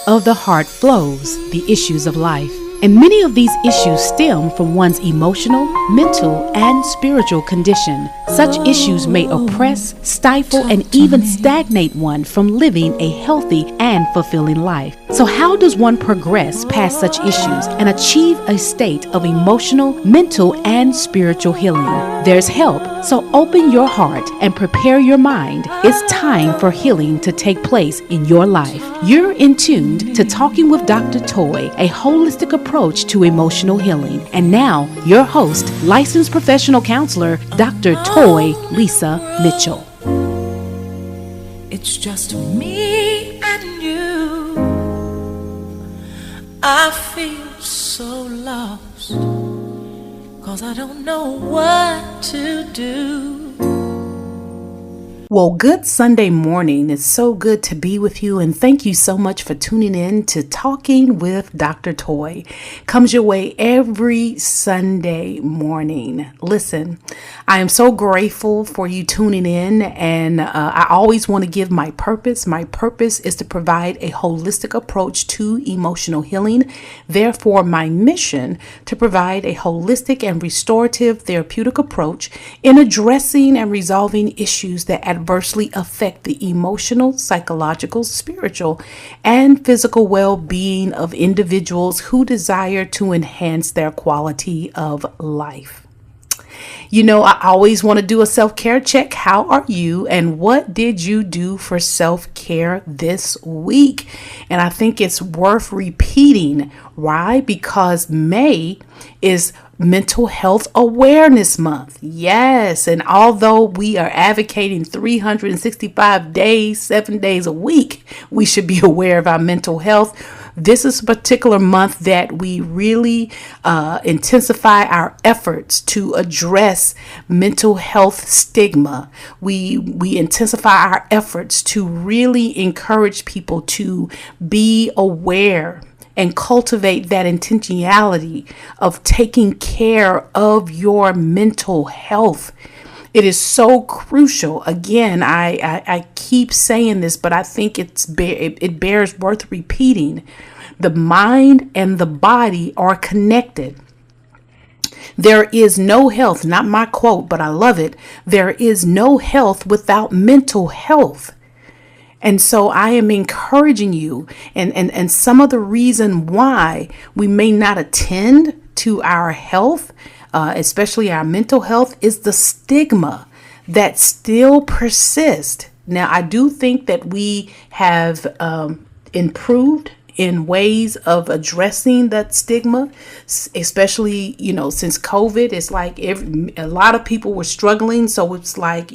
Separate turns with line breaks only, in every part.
of the heart flows the issues of life. And many of these issues stem from one's emotional, mental, and spiritual condition. Such issues may oppress, stifle, and even stagnate one from living a healthy and fulfilling life. So how does one progress past such issues and achieve a state of emotional, mental, and spiritual healing? There's help, so open your heart and prepare your mind. It's time for healing to take place in your life. You're in tuned to Talking with Dr. Toy, a holistic approach to emotional healing. And now, your host, licensed professional counselor, Dr. Toy Lisa Mitchell.
It's just me and you. I feel so lost, 'cause I don't know what to do.
Well, good Sunday morning. It's so good to be with you, and thank you so much for tuning in to Talking with Dr. Toy. Comes your way every Sunday morning. Listen, I am so grateful for you tuning in, and I always want to give my purpose. My purpose is to provide a holistic approach to emotional healing. Therefore, my mission to provide a holistic and restorative therapeutic approach in addressing and resolving issues that adversely affect the emotional, psychological, spiritual, and physical well-being of individuals who desire to enhance their quality of life. You know, I always want to do a self-care check. How are you? And what did you do for self-care this week? And I think it's worth repeating. Why? Because May is Mental Health Awareness Month. Yes. And although we are advocating 365 days, 7 days a week, we should be aware of our mental health. This is a particular month that we really intensify our efforts to address mental health stigma. We intensify our efforts to really encourage people to be aware and cultivate that intentionality of taking care of your mental health. It is so crucial. Again, I keep saying this, but I think it bears worth repeating. The mind and the body are connected. There is no health, not my quote, but I love it. There is no health without mental health. And so I am encouraging you, and some of the reason why we may not attend to our health, especially our mental health, is the stigma that still persists. Now, I do think that we have improved in ways of addressing that stigma, especially, since COVID. It's like a lot of people were struggling. So it's like,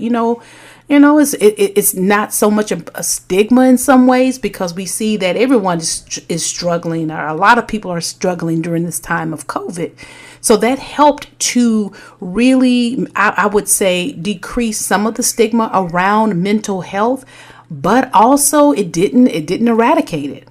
it's not so much a stigma in some ways, because we see that everyone is struggling, or a lot of people are struggling during this time of COVID. So that helped to really, I would say, decrease some of the stigma around mental health, but also it didn't eradicate it.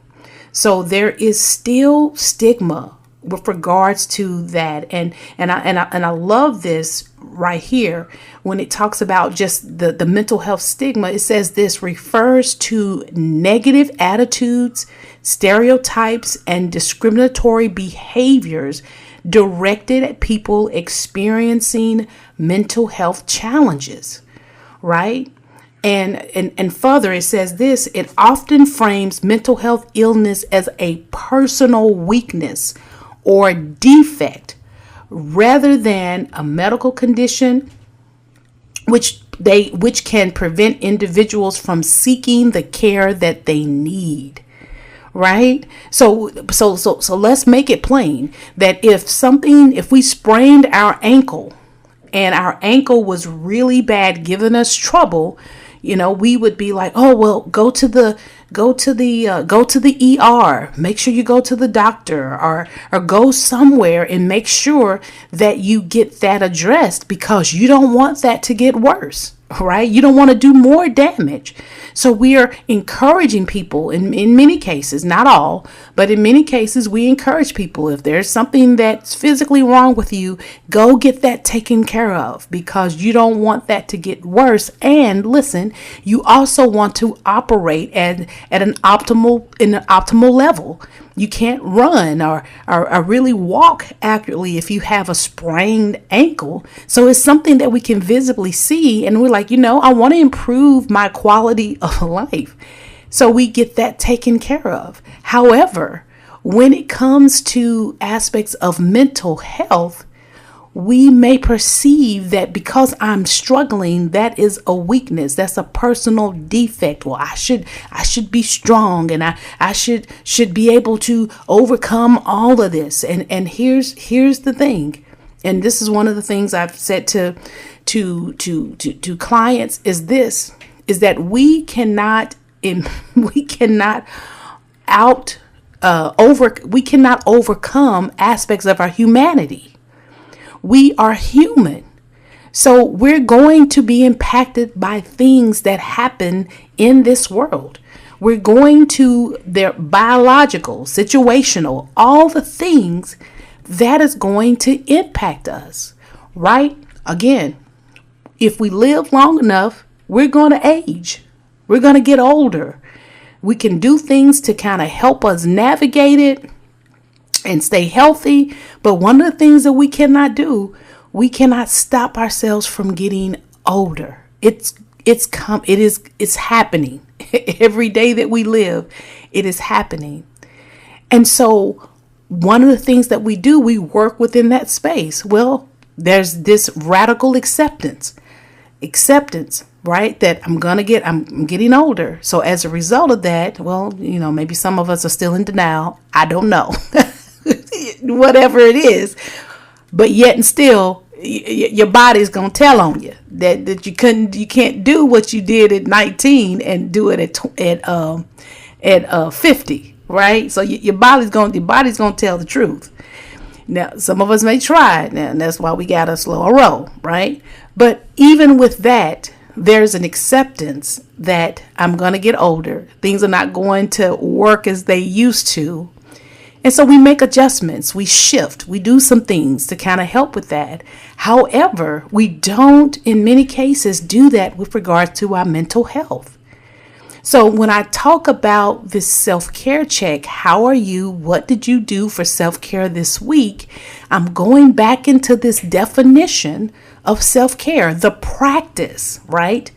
So there is still stigma with regards to that. And I love this right here when it talks about just the mental health stigma. It says this refers to negative attitudes, stereotypes, and discriminatory behaviors directed at people experiencing mental health challenges, right? And further, it says this: it often frames mental health illness as a personal weakness or defect rather than a medical condition which can prevent individuals from seeking the care that they need. Right? So let's make it plain that if we sprained our ankle and our ankle was really bad, giving us trouble, we would be like, oh, well, go to the ER, make sure you go to the doctor, or go somewhere and make sure that you get that addressed, because you don't want that to get worse. right? You don't want to do more damage. So we are encouraging people in many cases, not all, but in many cases, we encourage people, if there's something that's physically wrong with you, go get that taken care of, because you don't want that to get worse. And listen, you also want to operate at an optimal level. You can't run or really walk accurately if you have a sprained ankle. So it's something that we can visibly see. And we're like, I want to improve my quality of life. So we get that taken care of. However, when it comes to aspects of mental health, we may perceive that because I'm struggling, that is a weakness. That's a personal defect. Well, I should be strong, and I should be able to overcome all of this. And here's the thing. And this is one of the things I've said to clients is that we cannot overcome aspects of our humanity. We are human. So we're going to be impacted by things that happen in this world. We're going to their biological, situational, all the things that is going to impact us, right? Again, if we live long enough, we're going to age. We're going to get older. We can do things to kind of help us navigate it and stay healthy. But one of the things that we cannot do, we cannot stop ourselves from getting older. It's happening every day that we live. It is happening. And so one of the things that we do, we work within that space. Well, there's this radical acceptance, right? That I'm getting older. So as a result of that, well, maybe some of us are still in denial. I don't know. Whatever it is, but yet and still your body's gonna tell on you that you can't do what you did at 19 and do it at 50, right? So your body's gonna tell the truth. Now some of us may try it, and that's why we gotta slow a roll, right? But even with that, there's an acceptance that I'm gonna get older. Things are not going to work as they used to. And so we make adjustments, we shift, we do some things to kind of help with that. However, we don't, in many cases, do that with regards to our mental health. So when I talk about this self-care check, how are you? What did you do for self-care this week? I'm going back into this definition of self-care, the practice, right?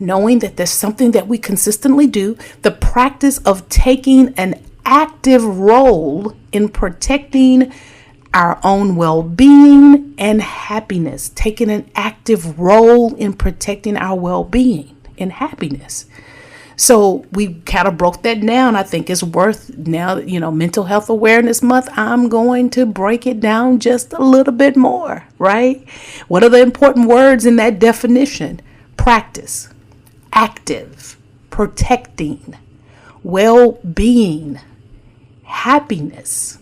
Knowing that there's something that we consistently do, the practice of taking an active role in protecting our own well-being and happiness, taking an active role in protecting our well-being and happiness. So we kind of broke that down. I think it's worth now, Mental Health Awareness Month, I'm going to break it down just a little bit more, right? What are the important words in that definition? Practice, active, protecting, well-being, happiness.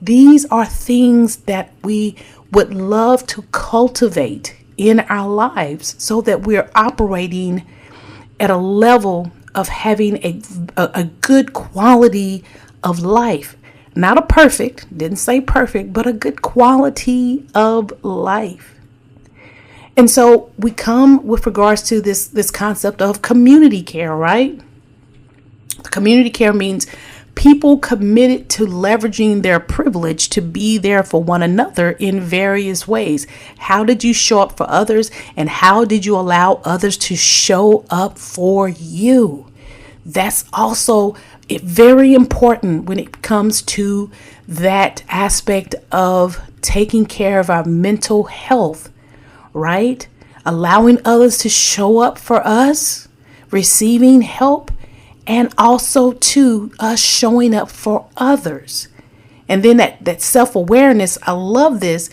These are things that we would love to cultivate in our lives so that we're operating at a level of having a good quality of life. Not a perfect, didn't say perfect, but a good quality of life. And so we come with regards to this concept of community care, right? Community care means people committed to leveraging their privilege to be there for one another in various ways. How did you show up for others, and how did you allow others to show up for you? That's also very important when it comes to that aspect of taking care of our mental health, right? Allowing others to show up for us, receiving help, and also to us showing up for others. And then that self-awareness, I love this.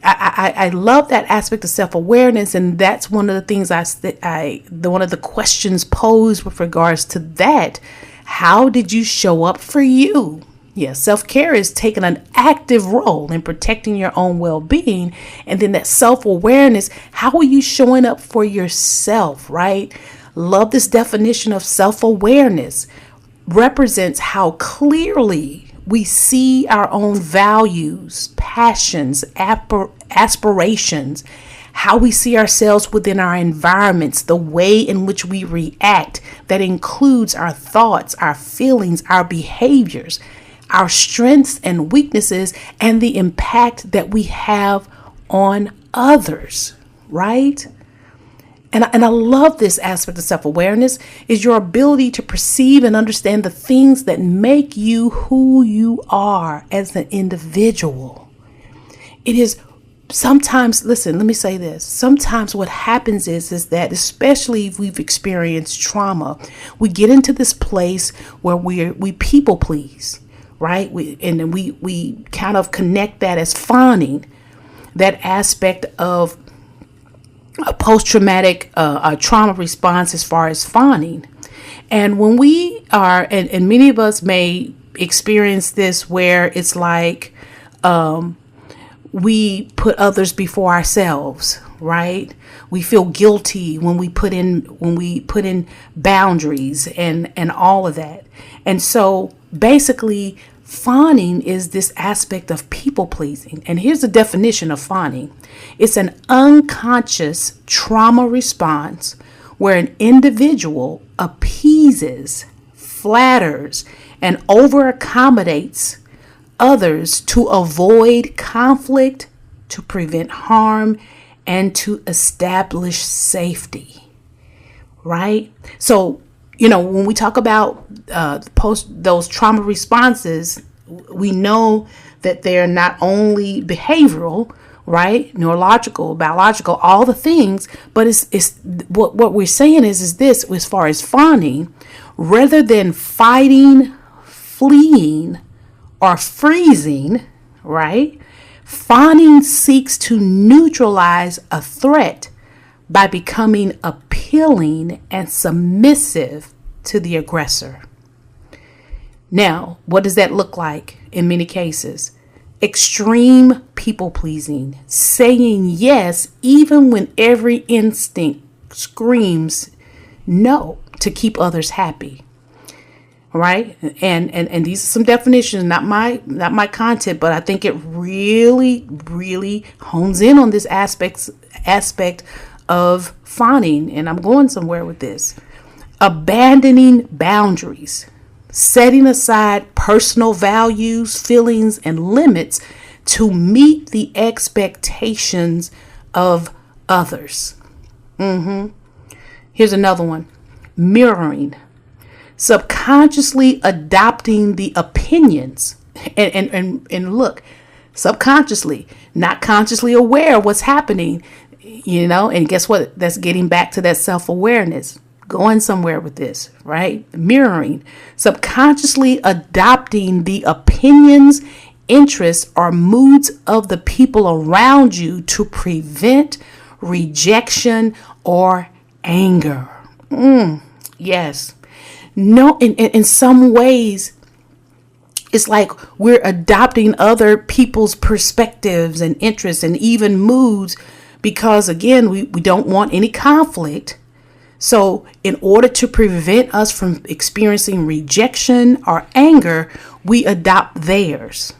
I love that aspect of self-awareness. And that's one of the things one of the questions posed with regards to that. How did you show up for you? Yeah, self-care is taking an active role in protecting your own well-being. And then that self-awareness, how are you showing up for yourself, right? Love this definition of self-awareness. Represents how clearly we see our own values, passions, aspirations, how we see ourselves within our environments, the way in which we react. That includes our thoughts, our feelings, our behaviors, our strengths and weaknesses, and the impact that we have on others, right? And I love this aspect of self-awareness is your ability to perceive and understand the things that make you who you are as an individual. It is sometimes, listen, let me say this. Sometimes what happens is that, especially if we've experienced trauma, we get into this place where we people please, right? And then we kind of connect that as fawning, that aspect of a post-traumatic trauma response as far as fawning. And when we are, and many of us may experience this where it's like we put others before ourselves, right? We feel guilty when we put in boundaries and all of that. And so basically fawning is this aspect of people pleasing. And here's the definition of fawning. It's an unconscious trauma response where an individual appeases, flatters, and over accommodates others to avoid conflict, to prevent harm, and to establish safety. Right? So, when we talk about those trauma responses, we know that they're not only behavioral, right, neurological, biological, all the things, but it's what we're saying is this: as far as fawning, rather than fighting, fleeing, or freezing, right, fawning seeks to neutralize a threat by becoming appealing and submissive to the aggressor. Now, what does that look like in many cases? Extreme people pleasing, saying yes even when every instinct screams no to keep others happy. Right? And these are some definitions, not my content, but I think it really, really hones in on this aspect of fawning, and I'm going somewhere with this. Abandoning boundaries, setting aside personal values, feelings, and limits to meet the expectations of others. Here's another one. Mirroring, subconsciously adopting the opinions and look, subconsciously, not consciously aware of what's happening. And guess what? That's getting back to that self-awareness, going somewhere with this, right? Mirroring, subconsciously adopting the opinions, interests, or moods of the people around you to prevent rejection or anger. Yes. No, in some ways, it's like we're adopting other people's perspectives and interests and even moods because, again, we don't want any conflict. So in order to prevent us from experiencing rejection or anger, we adopt theirs.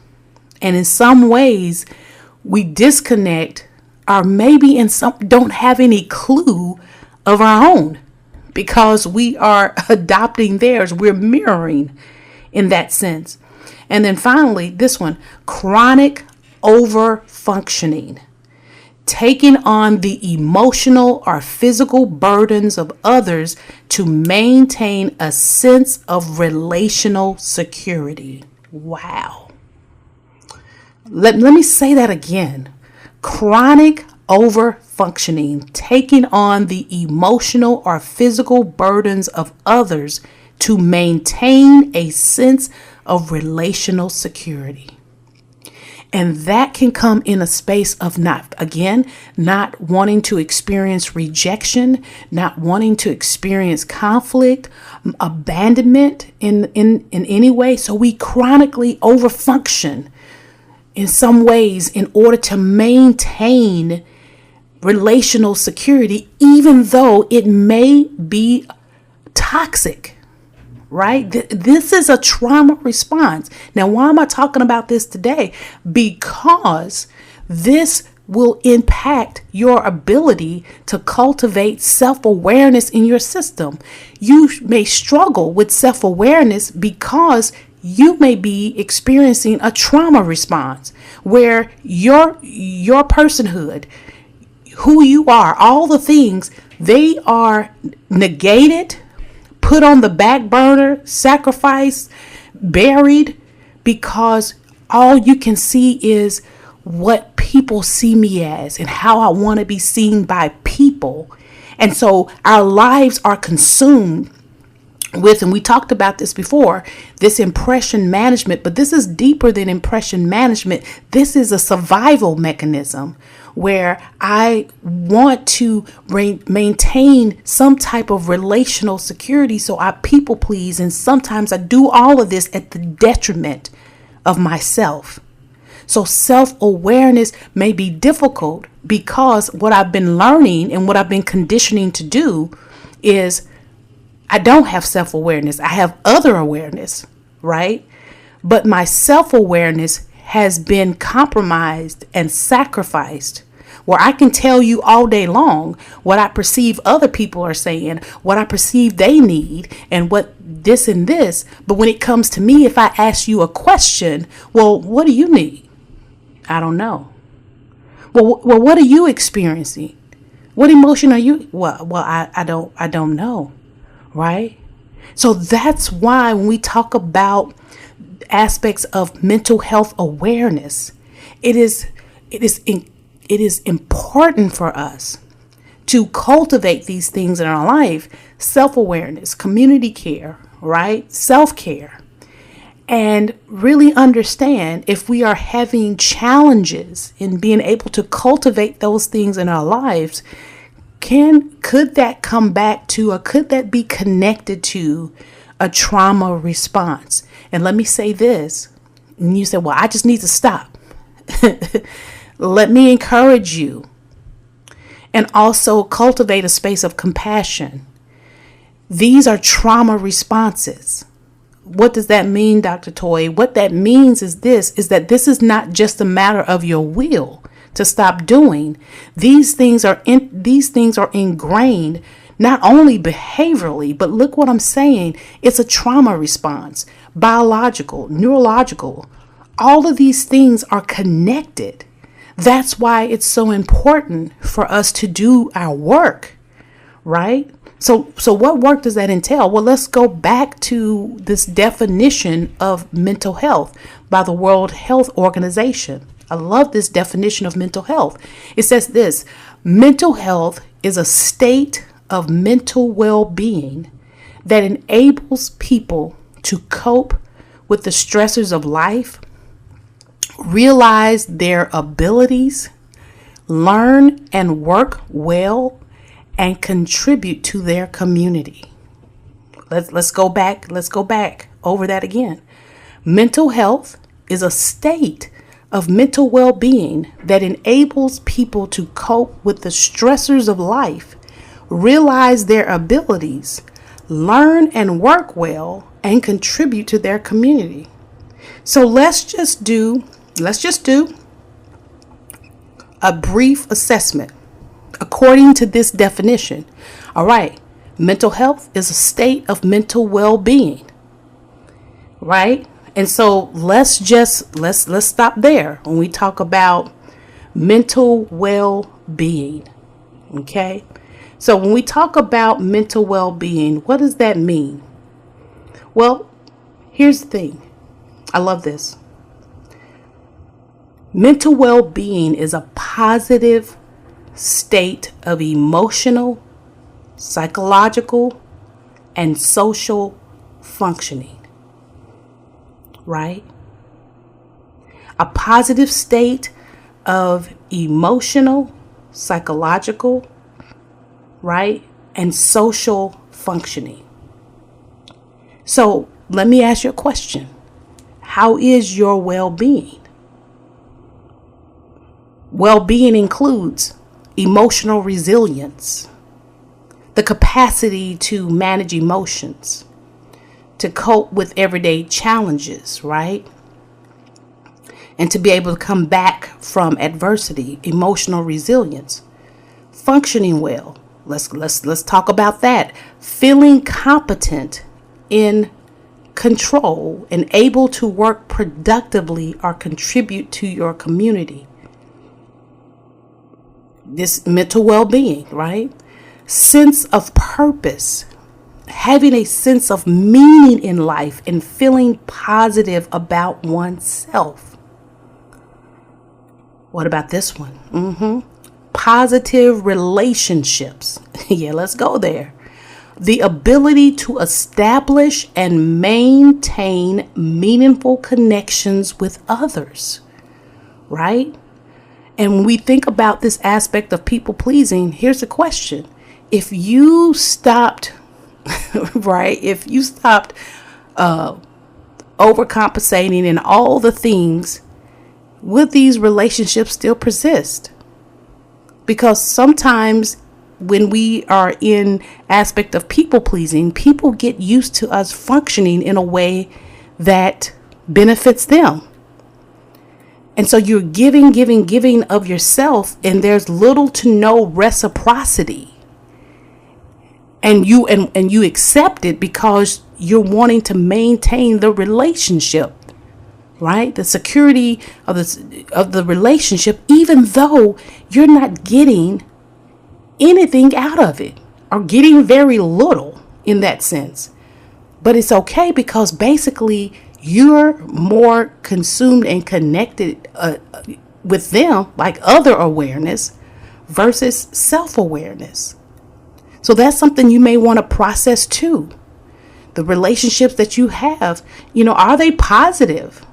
And in some ways, we disconnect or maybe in some don't have any clue of our own because we are adopting theirs. We're mirroring in that sense. And then finally, this one, chronic over-functioning. Taking on the emotional or physical burdens of others to maintain a sense of relational security. Wow. Let me say that again. Chronic over-functioning, taking on the emotional or physical burdens of others to maintain a sense of relational security. And that can come in a space of not wanting to experience rejection, not wanting to experience conflict, abandonment in any way. So we chronically overfunction in some ways in order to maintain relational security, even though it may be toxic. Right? This is a trauma response. Now, why am I talking about this today? Because this will impact your ability to cultivate self-awareness in your system. You may struggle with self-awareness because you may be experiencing a trauma response where your personhood, who you are, all the things, they are negated, put on the back burner, sacrificed, buried, because all you can see is what people see me as and how I want to be seen by people. And so our lives are consumed with, and we talked about this before, this impression management, but this is deeper than impression management. This is a survival mechanism where I want to maintain some type of relational security. So I people please. And sometimes I do all of this at the detriment of myself. So self-awareness may be difficult because what I've been learning and what I've been conditioning to do is I don't have self-awareness. I have other awareness, right? But my self-awareness has been compromised and sacrificed, where I can tell you all day long what I perceive other people are saying, what I perceive they need, and what this and this. But when it comes to me, if I ask you a question, well, what do you need? I don't know. Well, what are you experiencing? What emotion are you? Well, I don't know. Right? So that's why when we talk about aspects of mental health awareness, it is important for us to cultivate these things in our life: self-awareness, community care, right? Self-care, and really understand if we are having challenges in being able to cultivate those things in our lives. Could that come back to, or could that be connected to a trauma response? And let me say this, and you say, well, I just need to stop. Let me encourage you and also cultivate a space of compassion. These are trauma responses. What does that mean, Dr. Toy? What that means is that this is not just a matter of your will to stop doing. These things are ingrained not only behaviorally, but look what I'm saying. It's a trauma response, biological, neurological. All of these things are connected. That's why it's so important for us to do our work, right? So what work does that entail? Well, let's go back to this definition of mental health by the World Health Organization. I love this definition of mental health. It says this: mental health is a state of mental well-being that enables people to cope with the stressors of life, realize their abilities, learn and work well, and contribute to their community. Let's go back over that again. Mental health is a state of mental well-being that enables people to cope with the stressors of life, realize their abilities, learn and work well, and contribute to their community. So let's just do a brief assessment according to this definition. All right. Mental health is a state of mental well-being, right? And so let's stop there when we talk about mental well-being. Okay. So when we talk about mental well-being, what does that mean? Well, here's the thing. I love this. Mental well-being is a positive state of emotional, psychological, and social functioning. Right? a positive state of emotional, psychological, right, and social functioning. So let me ask you a question. How is your well-being? Well-being includes emotional resilience, the capacity to manage emotions, to cope with everyday challenges, right? And to be able to come back from adversity, emotional resilience, functioning well. Let's talk about that. Feeling competent, in control, and able to work productively or contribute to your community. This mental well-being, right? Sense of purpose, having a sense of meaning in life and feeling positive about oneself. What about this one? Positive relationships. Yeah, let's go there. The ability to establish and maintain meaningful connections with others, right? And when we think about this aspect of people pleasing, here's the question. If you stopped, right? If you stopped overcompensating in all the things, would these relationships still persist? Because sometimes when we are in aspect of people pleasing, people get used to us functioning in a way that benefits them. And so you're giving of yourself, and there's little to no reciprocity. And you accept it because you're wanting to maintain the relationship, right? The security of the relationship, even though you're not getting anything out of it, or getting very little in that sense. But it's okay, because basically you're more consumed and connected with them, like other awareness versus self-awareness. So that's something you may want to process too. The relationships that you have, are they positive?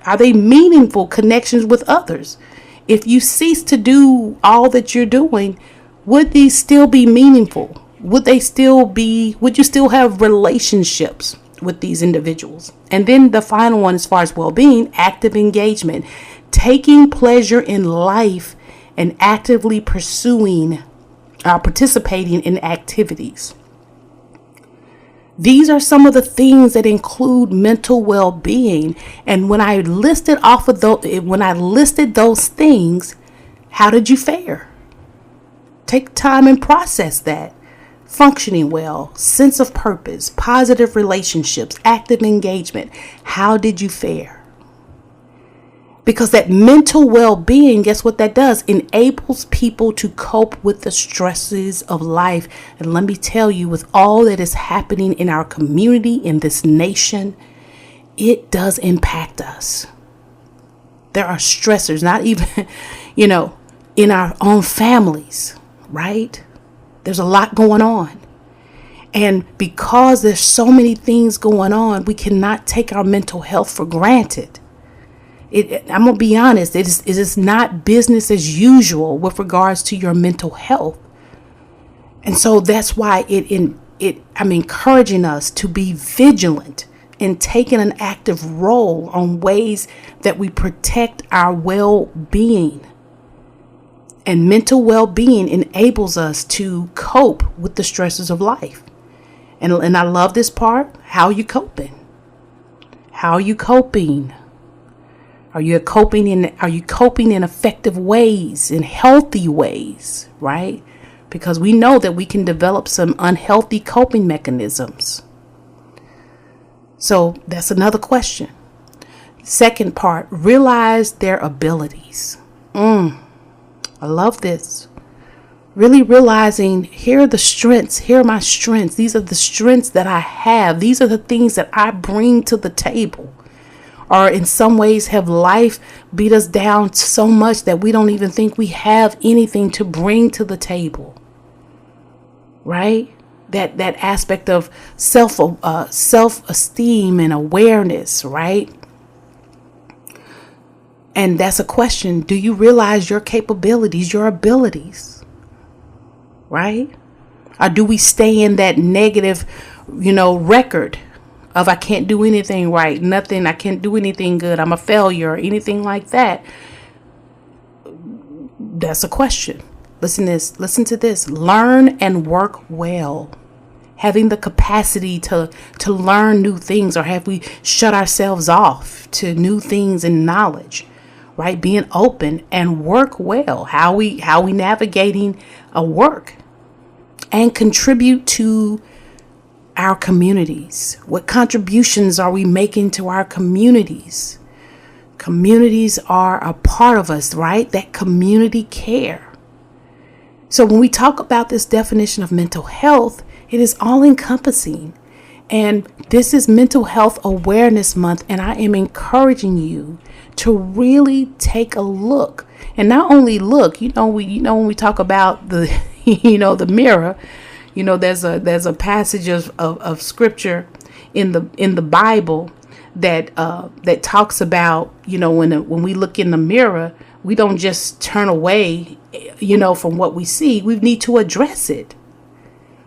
Are they meaningful connections with others? If you cease to do all that you're doing, would these still be meaningful? Would you still have relationships with these individuals? And then the final one, as far as well-being, active engagement, taking pleasure in life and actively participating in activities. These are some of the things that include mental well-being. And when I listed those things, how did you fare? Take time and process that. Functioning well, sense of purpose, positive relationships, active engagement. How did you fare? Because that mental well-being, guess what that does? Enables people to cope with the stresses of life. And let me tell you, with all that is happening in our community, in this nation, it does impact us. There are stressors, not even, in our own families, right? There's a lot going on. And because there's so many things going on, we cannot take our mental health for granted. I'm going to be honest, it is not business as usual with regards to your mental health. And so that's why I'm encouraging us to be vigilant in taking an active role on ways that we protect our well-being. And mental well-being enables us to cope with the stresses of life. And I love this part. How are you coping? How are you coping? Are you coping in effective ways, in healthy ways, right? Because we know that we can develop some unhealthy coping mechanisms. So that's another question. Second part, realize their abilities. I love this. Really realizing, here are the strengths. Here are my strengths. These are the strengths that I have. These are the things that I bring to the table. Or in some ways, have life beat us down so much that we don't even think we have anything to bring to the table. Right? That aspect of self-esteem and awareness, right? And that's a question. Do you realize your capabilities, your abilities? Right? Or do we stay in that negative, record of I can't do anything right, nothing, I can't do anything good, I'm a failure, or anything like that? That's a question. Listen to this. Learn and work well. Having the capacity to learn new things, or have we shut ourselves off to new things and knowledge, right? Being open and work well. How we navigating a work and contribute to our communities. What contributions are we making to our communities? Communities are a part of us, right? That community care. So when we talk about this definition of mental health, it is all encompassing. And this is Mental Health Awareness Month. And I am encouraging you to really take a look, and not only look, when we talk about the, the mirror, there's a passage of scripture in the Bible that talks about, when we look in the mirror, we don't just turn away, from what we see. We need to address it,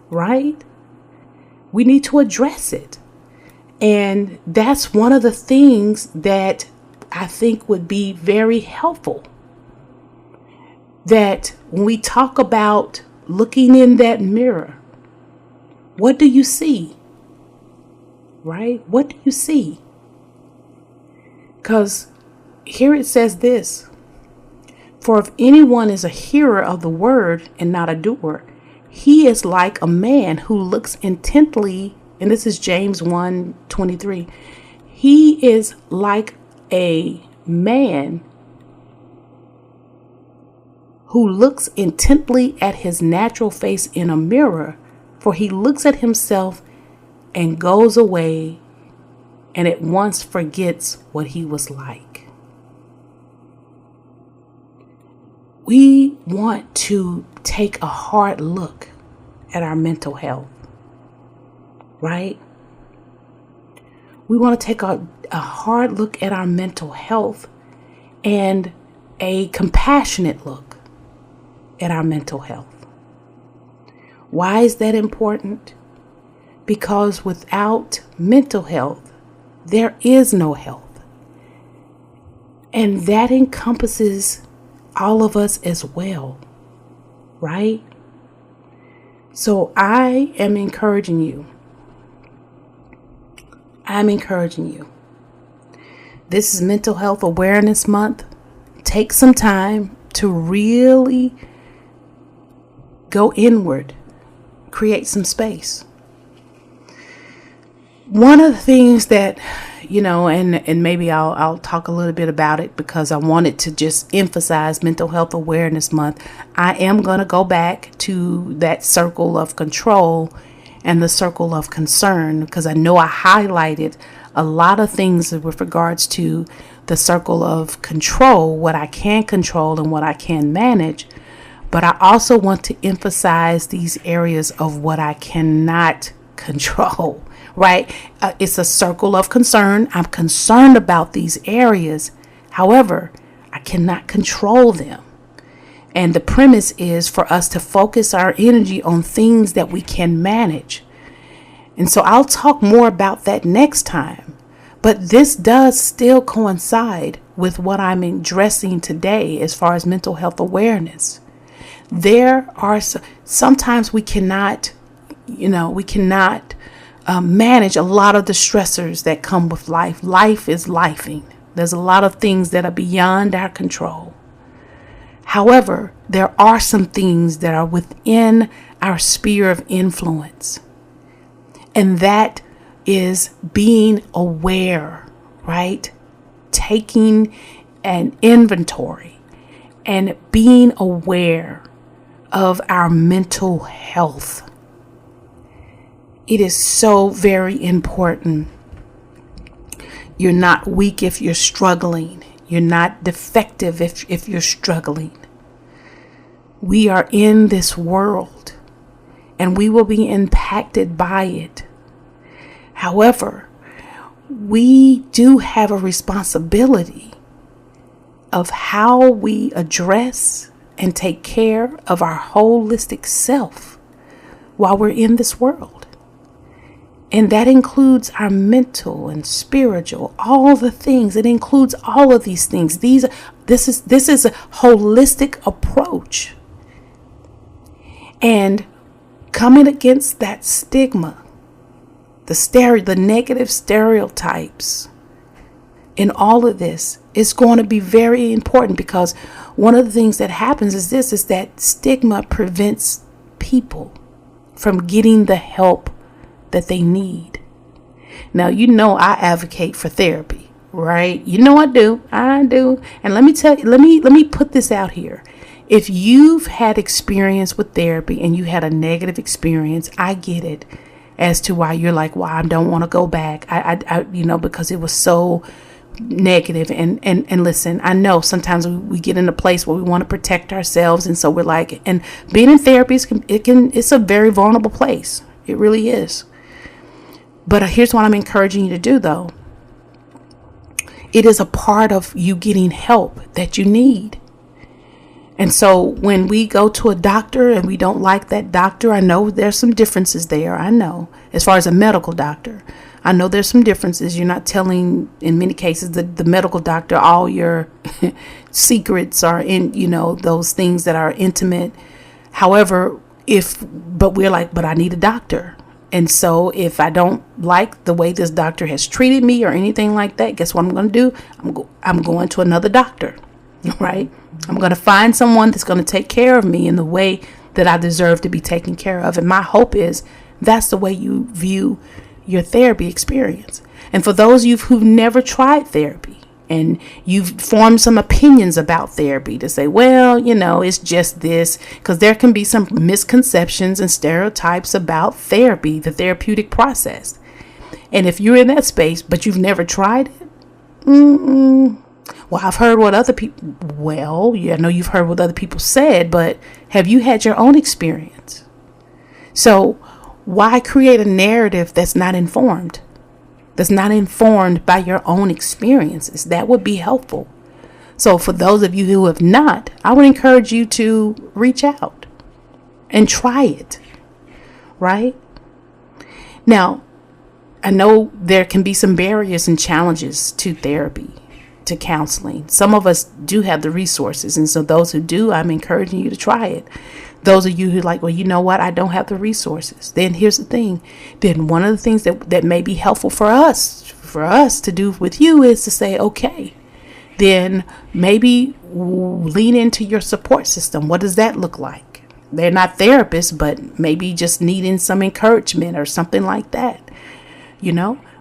right? We need to address it. And that's one of the things that I think would be very helpful. That when we talk about looking in that mirror, what do you see? Right? What do you see? Because here it says this: for if anyone is a hearer of the word and not a doer, he is like a man who looks intently, and this is James 1:23. He is like a man who looks intently at his natural face in a mirror, for he looks at himself and goes away and at once forgets what he was like. We want to take a hard look at our mental health, right? We want to take a hard look at our mental health and a compassionate look at our mental health. Why is that important? Because without mental health, there is no health. And that encompasses all of us as well, right? So I am encouraging you. This is Mental Health Awareness Month. Take some time to really go inward, create some space. One of the things that, and maybe I'll talk a little bit about it because I wanted to just emphasize Mental Health Awareness Month. I am going to go back to that circle of control and the circle of concern, because I know I highlighted a lot of things with regards to the circle of control, what I can control and what I can manage. But I also want to emphasize these areas of what I cannot control, right? It's a circle of concern. I'm concerned about these areas. However, I cannot control them. And the premise is for us to focus our energy on things that we can manage. And so I'll talk more about that next time. But this does still coincide with what I'm addressing today as far as mental health awareness. There are sometimes we cannot manage a lot of the stressors that come with life. Life is lifing. There's a lot of things that are beyond our control. However, there are some things that are within our sphere of influence. And that is being aware, right? Taking an inventory and being aware of our mental health. It is so very important. You're not weak if you're struggling. You're not defective if you're struggling. We are in this world and we will be impacted by it. However, we do have a responsibility of how we address and take care of our holistic self while we're in this world. And that includes our mental and spiritual, all the things. It includes all of these things. This is a holistic approach. And coming against that stigma, the negative stereotypes in all of this is going to be very important, because one of the things that happens is that stigma prevents people from getting the help that they need. Now, I advocate for therapy, right? I do. And let me put this out here. If you've had experience with therapy and you had a negative experience, I get it as to why you're like, well, I don't want to go back. I because it was so negative. And listen, I know sometimes we get in a place where we want to protect ourselves. And so we're like, and being in therapy, it's a very vulnerable place. It really is. But here's what I'm encouraging you to do, though. It is a part of you getting help that you need. And so when we go to a doctor and we don't like that doctor, I know there's some differences there. I know, as far as a medical doctor, I know there's some differences. You're not telling, in many cases, the medical doctor all your secrets are in, those things that are intimate. However, but I need a doctor. And so if I don't like the way this doctor has treated me or anything like that, guess what I'm going to do? I'm going to another doctor, right? I'm going to find someone that's going to take care of me in the way that I deserve to be taken care of. And my hope is that's the way you view your therapy experience. And for those of you who've never tried therapy and you've formed some opinions about therapy to say, well, it's just this, because there can be some misconceptions and stereotypes about therapy, the therapeutic process. And if you're in that space, but you've never tried it, well, I've heard what other people, I know you've heard what other people said, but have you had your own experience? So why create a narrative that's not informed by your own experiences? That would be helpful. So for those of you who have not, I would encourage you to reach out and try it, right? Now, I know there can be some barriers and challenges to therapy, to counseling. Some of us do have the resources. And so those who do, I'm encouraging you to try it. Those of you who like, well, you know what? I don't have the resources. Then here's the thing. Then one of the things that may be helpful for us to do with you is to say, okay, then maybe lean into your support system. What does that look like? They're not therapists, but maybe just needing some encouragement or something like that.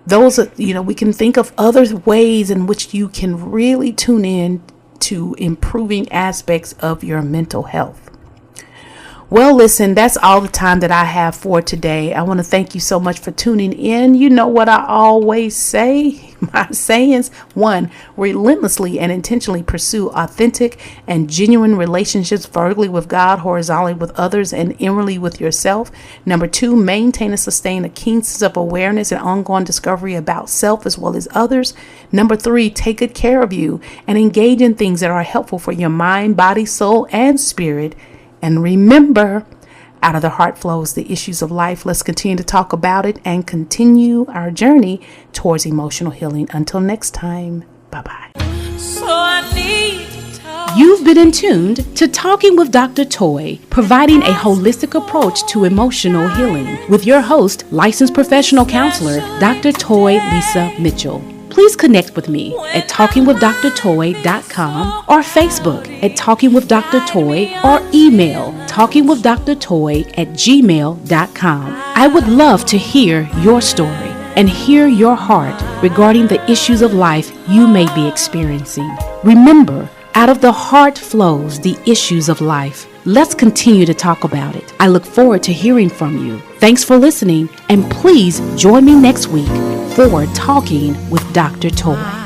Those are, we can think of other ways in which you can really tune in to improving aspects of your mental health. Well, listen, that's all the time that I have for today. I want to thank you so much for tuning in. You know what I always say, my sayings. 1, relentlessly and intentionally pursue authentic and genuine relationships vertically with God, horizontally with others, and inwardly with yourself. 2, maintain and sustain a keen sense of awareness and ongoing discovery about self as well as others. 3, take good care of you and engage in things that are helpful for your mind, body, soul, and spirit. And remember, out of the heart flows the issues of life. Let's continue to talk about it and continue our journey towards emotional healing. Until next time, bye-bye. You've been in tuned to Talking with Dr. Toy, providing a holistic approach to emotional healing with your host, licensed professional counselor, Dr. Toy Lisa Mitchell. Please connect with me at talkingwithdrtoy.com or Facebook at Talking with Dr. Toy or email talkingwithdrtoy@gmail.com. I would love to hear your story and hear your heart regarding the issues of life you may be experiencing. Remember, out of the heart flows the issues of life. Let's continue to talk about it. I look forward to hearing from you. Thanks for listening, and please join me next week for Talking with Dr. Toy.